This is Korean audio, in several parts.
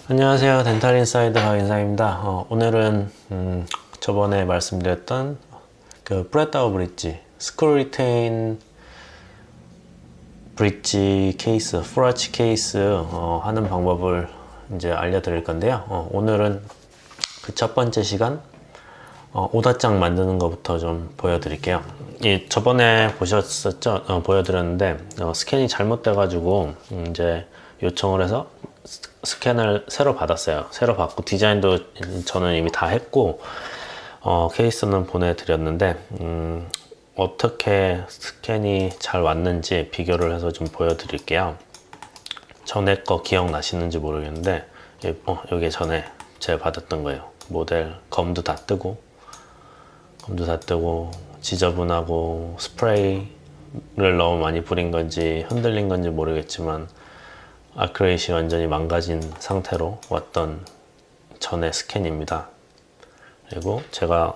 안녕하세요. 덴탈인사이드 박인상입니다. 오늘은 저번에 말씀드렸던 그 프레다우 브릿지 스크류 리테인 브릿지 케이스, 풀아치 케이스 하는 방법을 이제 알려드릴 건데요. 오늘은 그 첫 번째 시간 오다짱 만드는 것부터 좀 보여드릴게요. 저번에 보셨었죠? 보여드렸는데 스캔이 잘못돼가지고 이제 요청을 해서 스캔을 새로 받았어요. 새로 받고 디자인도 저는 이미 다 했고 케이스는 보내드렸는데 어떻게 스캔이 잘 왔는지 비교를 해서 좀 보여드릴게요. 전에 거 기억나시는지 모르겠는데 여기 전에 제가 받았던 거예요. 모델 검도 다 뜨고 지저분하고 스프레이를 너무 많이 뿌린 건지 흔들린 건지 모르겠지만 아크릴이 완전히 망가진 상태로 왔던 전의 스캔입니다. 그리고 제가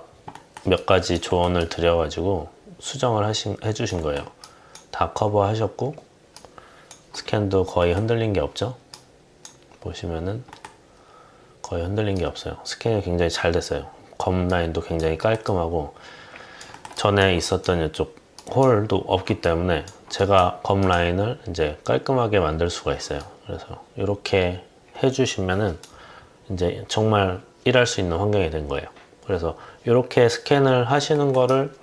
몇 가지 조언을 드려가지고 수정을 해주신 거예요. 다 커버하셨고 스캔도 거의 흔들린 게 없죠. 보시면은 거의 흔들린 게 없어요. 스캔이 굉장히 잘 됐어요. 검 라인도 굉장히 깔끔하고 전에 있었던 이쪽 홀도 없기 때문에 제가 검 라인을 이제 깔끔하게 만들 수가 있어요. 그래서 이렇게 해주시면은 이제 정말 일할 수 있는 환경이 된 거예요. 그래서 이렇게 스캔을 하시는 거를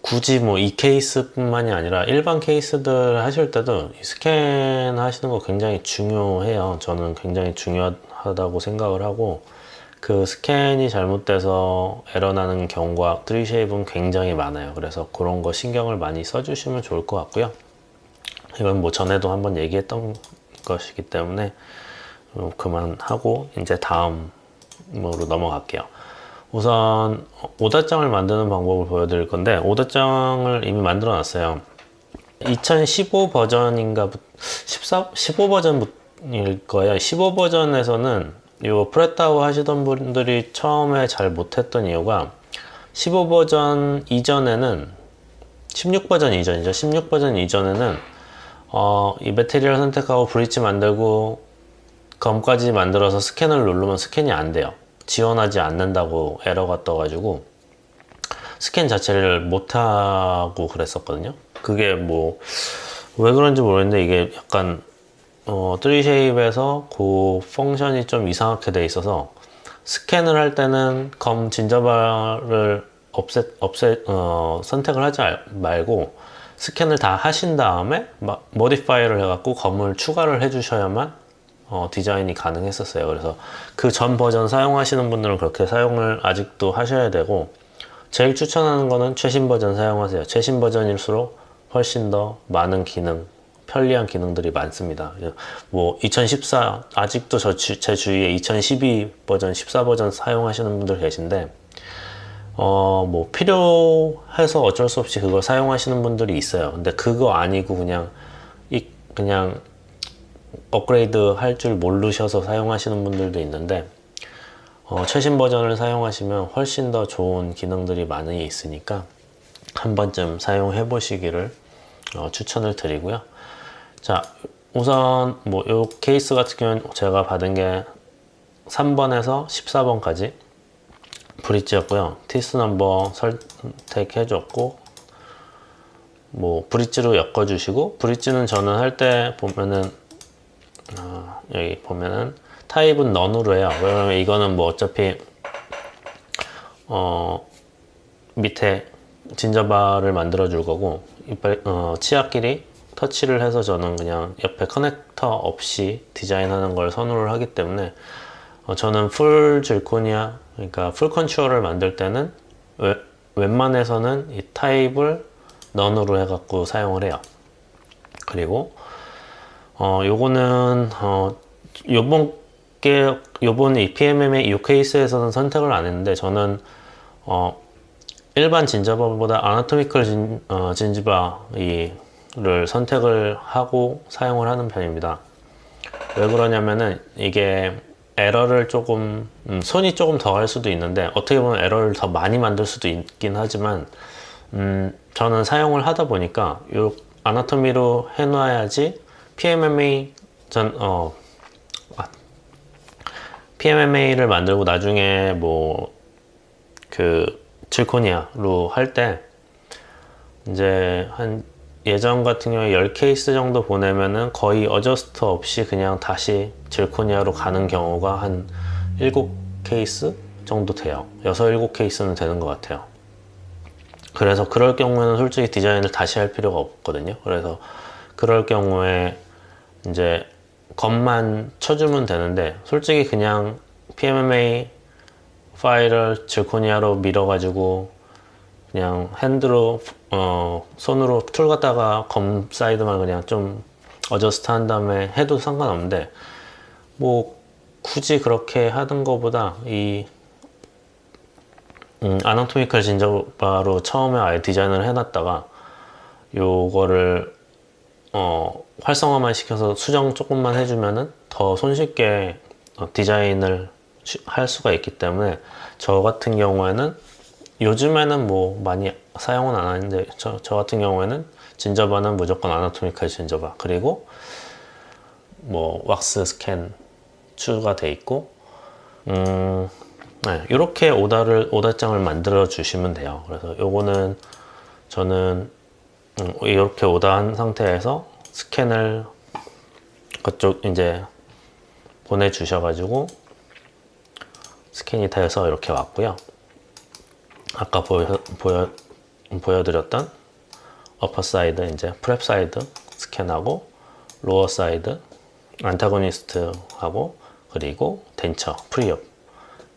굳이 뭐 이 케이스뿐만이 아니라 일반 케이스들 하실 때도 이 스캔 하시는 거 굉장히 중요해요. 저는 굉장히 중요하다고 생각을 하고 그 스캔이 잘못돼서 에러 나는 경우가 3쉐입은 굉장히 많아요. 그래서 그런 거 신경을 많이 써주시면 좋을 것 같고요. 이건 뭐 전에도 한번 얘기했던 것이기 때문에 그만하고 이제 다음으로 넘어갈게요. 우선 오다짱을 만드는 방법을 보여드릴 건데 오다짱을 이미 만들어 놨어요. 2015 버전인가 15 버전일 거예요. 15 버전에서는 요 프레다우 하시던 분들이 처음에 잘 못했던 이유가 15 버전 이전에는 16 버전 이전이죠. 16 버전 이전에는 이 매테리얼 선택하고 브릿지 만들고 검까지 만들어서 스캔을 누르면 스캔이 안 돼요. 지원하지 않는다고 에러가 떠가지고 스캔 자체를 못하고 그랬었거든요. 그게 뭐 왜 그런지 모르겠는데 이게 약간 3쉐입에서 그 펑션이 좀 이상하게 돼 있어서 스캔을 할 때는 검 진저바를 선택을 하지 말고 스캔을 다 하신 다음에 모디파이를 해갖고 검을 추가를 해주셔야만 디자인이 가능했었어요. 그래서 그 전 버전 사용하시는 분들은 그렇게 사용을 아직도 하셔야 되고 제일 추천하는 거는 최신 버전 사용하세요. 최신 버전일수록 훨씬 더 많은 기능, 편리한 기능들이 많습니다. 뭐 2014 아직도 제 주위에 2012 버전, 14 버전 사용하시는 분들 계신데 뭐 필요해서 어쩔 수 없이 그걸 사용하시는 분들이 있어요. 근데 그거 아니고 그냥 업그레이드 할 줄 모르셔서 사용하시는 분들도 있는데 최신 버전을 사용하시면 훨씬 더 좋은 기능들이 많이 있으니까 한 번쯤 사용해 보시기를 추천을 드리고요. 자, 우선 뭐 요 케이스 같은 경우는 제가 받은 게 3번에서 14번까지 브릿지였고요. 티스 넘버 선택해 줬고 뭐 브릿지로 엮어 주시고 브릿지는 저는 할 때 보면은 여기 보면은 타입은 넌으로 해요. 왜냐면 이거는 뭐 어차피 밑에 진저바를 만들어 줄 거고 치아끼리 터치를 해서 저는 그냥 옆에 커넥터 없이 디자인하는 걸 선호를 하기 때문에 저는 풀 질코니아 그러니까 풀 컨츄어를 만들 때는 웬만해서는 이 타입을 넌으로 해갖고 사용을 해요. 그리고 요거는 요번 EPMM의 이 케이스에서는 선택을 안 했는데 저는 일반 진저바보다 아나토미컬 진저바를 선택을 하고 사용을 하는 편입니다. 왜 그러냐면은 이게 에러를 조금 손이 조금 더 할 수도 있는데 어떻게 보면 에러를 더 많이 만들 수도 있긴 하지만 저는 사용을 하다 보니까 요 아나토미로 해놔야지 PMMA PMMA를 만들고 나중에 뭐 그 질코니아로 할 때 이제 한 예전 같은 경우에 10케이스 정도 보내면은 거의 어저스트 없이 그냥 다시 질코니아로 가는 경우가 한 7케이스 정도 돼요. 6, 7케이스는 되는 것 같아요. 그래서 그럴 경우에는 솔직히 디자인을 다시 할 필요가 없거든요. 그래서 그럴 경우에 이제 겉만 쳐주면 되는데, 솔직히 그냥 PMMA 파일을 질코니아로 밀어가지고 그냥 핸드로 손으로 툴 갖다가 검 사이드만 그냥 좀 어저스트 한 다음에 해도 상관없는데, 뭐 굳이 그렇게 하는 것보다 이 아나토미컬 진저바로 처음에 아예 디자인을 해놨다가 요거를 활성화만 시켜서 수정 조금만 해주면은 더 손쉽게 디자인을 할 수가 있기 때문에, 저 같은 경우에는 요즘에는 뭐 많이 사용은 안 하는데, 저 같은 경우에는 진저바는 무조건 아나토미컬 진저바, 그리고 뭐 왁스 스캔 추가돼 있고, 네, 이렇게 오다장을 만들어 주시면 돼요. 그래서 요거는 저는 이렇게 오다한 상태에서 스캔을 그쪽 이제 보내주셔가지고 스캔이 돼서 이렇게 왔고요. 아까 보여드렸던 어퍼 사이드, 이제 프랩 사이드 스캔하고, 로어 사이드 안타고니스트하고, 그리고 덴처 프리업,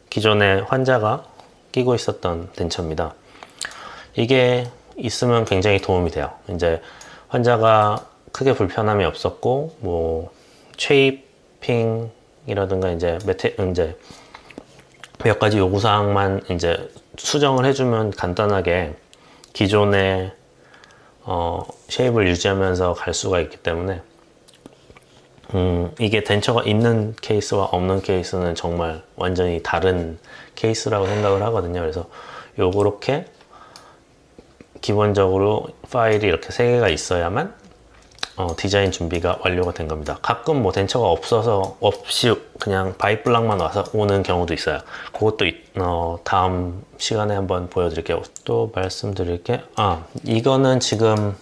기존에 환자가 끼고 있었던 덴처입니다. 이게 있으면 굉장히 도움이 돼요. 이제 환자가 크게 불편함이 없었고, 뭐 쉐이핑이라든가 이제 몇 가지 요구사항만 이제 수정을 해주면 간단하게 기존의 쉐입을 유지하면서 갈 수가 있기 때문에, 이게 덴처가 있는 케이스와 없는 케이스는 정말 완전히 다른 케이스라고 생각을 하거든요. 그래서 요렇게 기본적으로 파일이 이렇게 3개가 있어야만 디자인 준비가 완료가 된 겁니다. 가끔 뭐 덴처가 없이 그냥 바이블락만 와서 오는 경우도 있어요. 그것도 다음 시간에 한번 보여드릴게요. 또 말씀드릴 게, 이거는 지금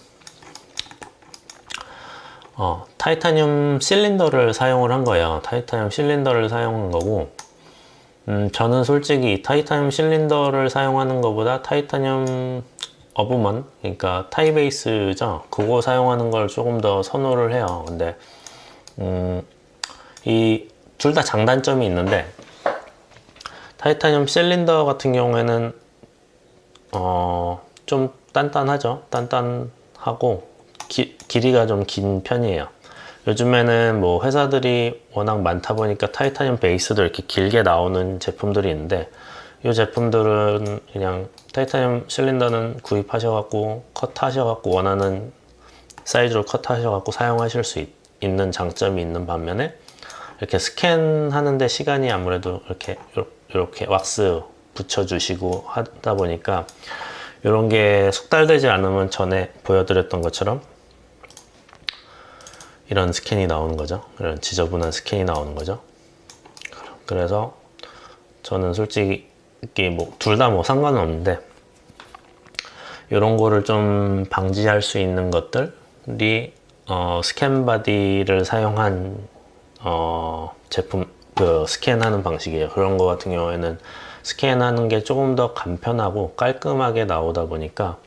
타이타늄 실린더를 사용을 한 거예요. 타이타늄 실린더를 사용한 거고, 저는 솔직히 타이타늄 실린더를 사용하는 것보다 타이타늄 어브먼, 그러니까 타이베이스죠, 그거 사용하는 걸 조금 더 선호를 해요. 근데 이 둘 다 장단점이 있는데, 타이타늄 실린더 같은 경우에는 좀 단단하죠. 단단하고 길이가 좀 긴 편이에요. 요즘에는 뭐 회사들이 워낙 많다 보니까 타이타늄 베이스도 이렇게 길게 나오는 제품들이 있는데, 이 제품들은 그냥 타이타늄 실린더는 구입하셔갖고 컷하셔갖고 원하는 사이즈로 컷하셔갖고 사용하실 수 있는 장점이 있는 반면에, 이렇게 스캔하는데 시간이 아무래도 이렇게 왁스 붙여주시고 하다 보니까 이런 게 숙달되지 않으면 전에 보여드렸던 것처럼 이런 스캔이 나오는 거죠. 이런 지저분한 스캔이 나오는 거죠. 그래서 저는 솔직히 뭐 둘 다 뭐 상관은 없는데, 이런 거를 좀 방지할 수 있는 것들이 스캔 바디를 사용한 제품, 그 스캔하는 방식이에요. 그런 거 같은 경우에는 스캔하는 게 조금 더 간편하고 깔끔하게 나오다 보니까,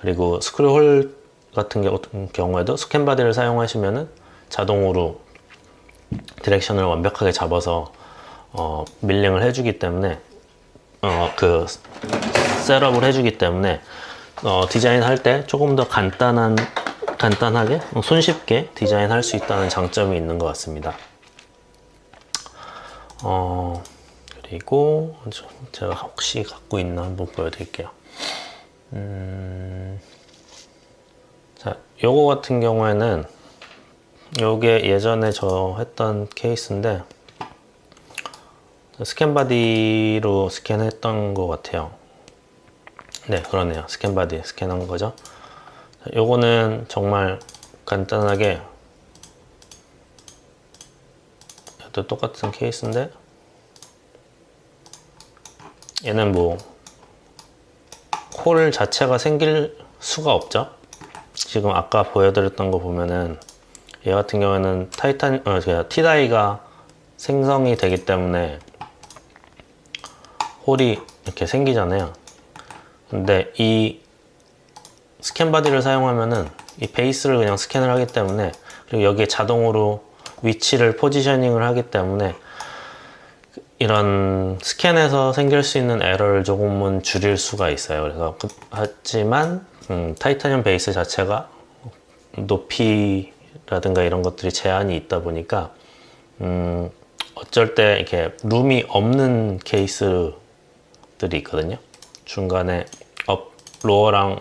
그리고 스크류홀 같은 경우에도 스캔 바디를 사용하시면은 자동으로 디렉션을 완벽하게 잡아서 밀링을 해주기 때문에, 그 셋업을 해주기 때문에 디자인 할 때 조금 더 간단하게 손쉽게 디자인할 수 있다는 장점이 있는 것 같습니다. 그리고 제가 혹시 갖고 있나 한번 보여드릴게요. 자, 요거 같은 경우에는 요게 예전에 저 했던 케이스인데, 스캔 바디로 스캔했던 것 같아요. 네, 그러네요. 스캔 바디 스캔한 거죠. 요거는 정말 간단하게 또 똑같은 케이스인데 얘는 뭐 홀 자체가 생길 수가 없죠. 지금 아까 보여드렸던 거 보면은 얘 같은 경우에는 T다이가 생성이 되기 때문에 홀이 이렇게 생기잖아요. 근데 이 스캔 바디를 사용하면은 이 베이스를 그냥 스캔을 하기 때문에, 그리고 여기에 자동으로 위치를 포지셔닝을 하기 때문에 이런 스캔에서 생길 수 있는 에러를 조금은 줄일 수가 있어요. 그래서 하지만 타이타늄 베이스 자체가 높이라든가 이런 것들이 제한이 있다 보니까 어쩔 때 이렇게 룸이 없는 케이스들이 있거든요. 중간에 로어랑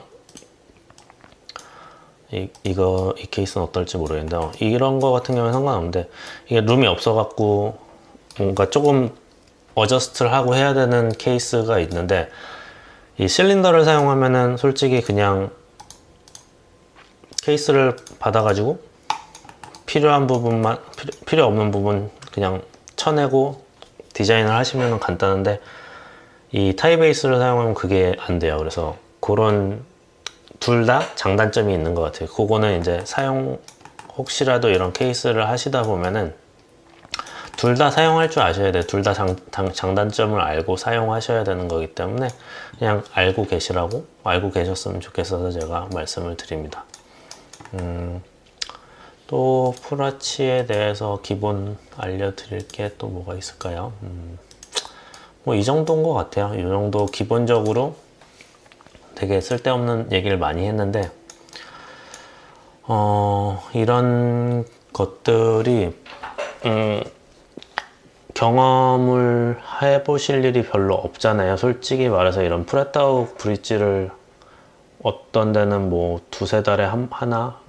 이 케이스는 어떨지 모르겠는데 이런 거 같은 경우는 상관없는데, 이게 룸이 없어갖고 뭔가 조금 어저스트를 하고 해야 되는 케이스가 있는데, 이 실린더를 사용하면은 솔직히 그냥 케이스를 받아가지고 필요한 부분만, 필요 없는 부분 그냥 쳐내고 디자인을 하시면 간단한데, 이 타이베이스를 사용하면 그게 안 돼요. 그래서 그런 둘 다 장단점이 있는 것 같아요. 그거는 이제 혹시라도 이런 케이스를 하시다 보면은 둘 다 사용할 줄 아셔야 돼요. 둘 다 장단점을 알고 사용하셔야 되는 거기 때문에 그냥 알고 계셨으면 좋겠어서 제가 말씀을 드립니다. 또 프라치에 대해서 기본 알려드릴 게 또 뭐가 있을까요? 뭐 이 정도인 것 같아요. 이 정도 기본적으로 되게 쓸데없는 얘기를 많이 했는데, 이런 것들이 경험을 해보실 일이 별로 없잖아요. 솔직히 말해서 이런 프렛다우 브릿지를 어떤 데는 뭐 두세 달에 하나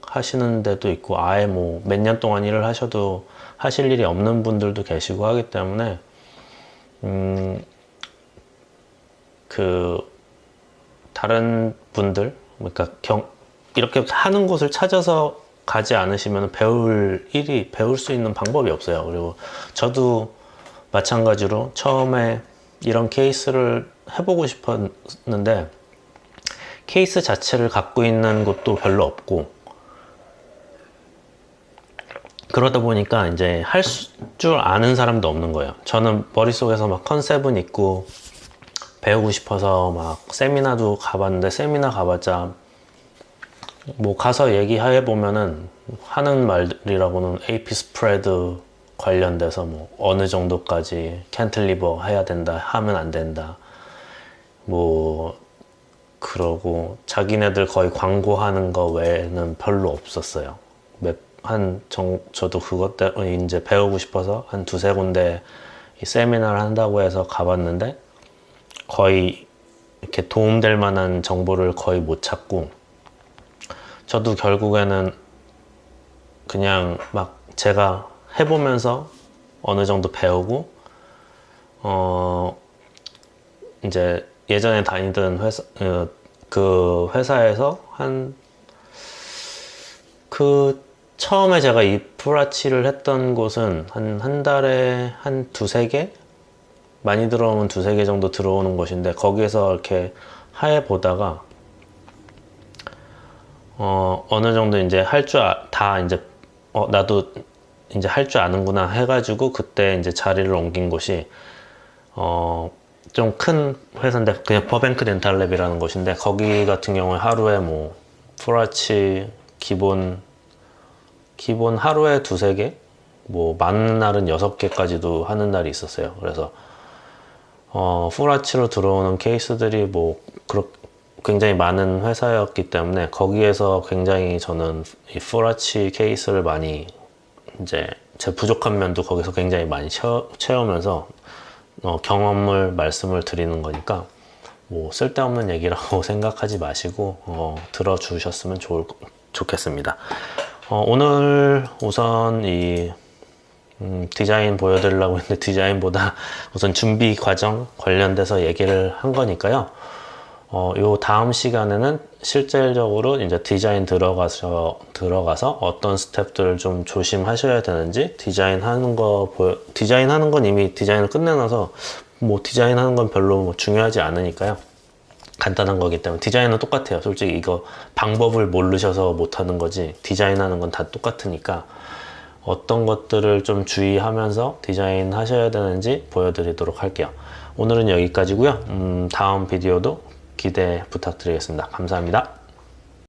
하시는 데도 있고, 아예 뭐 몇 년 동안 일을 하셔도 하실 일이 없는 분들도 계시고 하기 때문에 다른 분들, 그러니까 이렇게 하는 곳을 찾아서 가지 않으시면 배울 수 있는 방법이 없어요. 그리고 저도 마찬가지로 처음에 이런 케이스를 해보고 싶었는데 케이스 자체를 갖고 있는 곳도 별로 없고, 그러다 보니까 이제 할 줄 아는 사람도 없는 거예요. 저는 머릿속에서 막 컨셉은 있고 배우고 싶어서 막 세미나도 가봤는데, 세미나 가봤자 뭐 가서 얘기해 보면은 하는 말이라고는 AP 스프레드 관련돼서 뭐 어느 정도까지 캔틀리버 해야 된다, 하면 안 된다, 뭐 그러고 자기네들 거의 광고하는 거 외에는 별로 없었어요. 저도 그것 때문에 이제 배우고 싶어서 한 두세 군데 세미나를 한다고 해서 가봤는데 거의 이렇게 도움될 만한 정보를 거의 못 찾고, 저도 결국에는 그냥 막 제가 해보면서 어느 정도 배우고, 이제 예전에 다니던 그 회사에서 처음에 제가 이 프라치를 했던 곳은 한 달에 한 두세 개? 많이 들어오면 두세 개 정도 들어오는 곳인데, 거기에서 이렇게 하해 보다가 어느 정도 이제 나도 이제 할 줄 아는구나 해가지고 그때 이제 자리를 옮긴 곳이 좀 큰 회사인데, 그냥 퍼뱅크 덴탈랩이라는 곳인데, 거기 같은 경우에 하루에 뭐 프라치 기본 하루에 두세 개, 뭐 많은 날은 6개까지도 하는 날이 있었어요. 그래서 프라치로 들어오는 케이스들이 뭐 굉장히 많은 회사였기 때문에 거기에서 굉장히 저는 이 프라치 케이스를 많이, 이제 제 부족한 면도 거기서 굉장히 많이 채우면서 경험을 말씀을 드리는 거니까 뭐 쓸데없는 얘기라고 생각하지 마시고 들어주셨으면 좋겠습니다. 오늘 우선 이 디자인 보여드리려고 했는데 디자인보다 우선 준비 과정 관련돼서 얘기를 한 거니까요. 요 다음 시간에는 실질적으로 이제 디자인 들어가서 어떤 스텝들을 좀 조심하셔야 되는지 디자인하는 건 이미 디자인을 끝내놔서 뭐 디자인하는 건 별로 뭐 중요하지 않으니까요. 간단한 거기 때문에 디자인은 똑같아요. 솔직히 이거 방법을 모르셔서 못하는 거지 디자인하는 건 다 똑같으니까 어떤 것들을 좀 주의하면서 디자인 하셔야 되는지 보여드리도록 할게요. 오늘은 여기까지고요. 다음 비디오도 기대 부탁드리겠습니다. 감사합니다.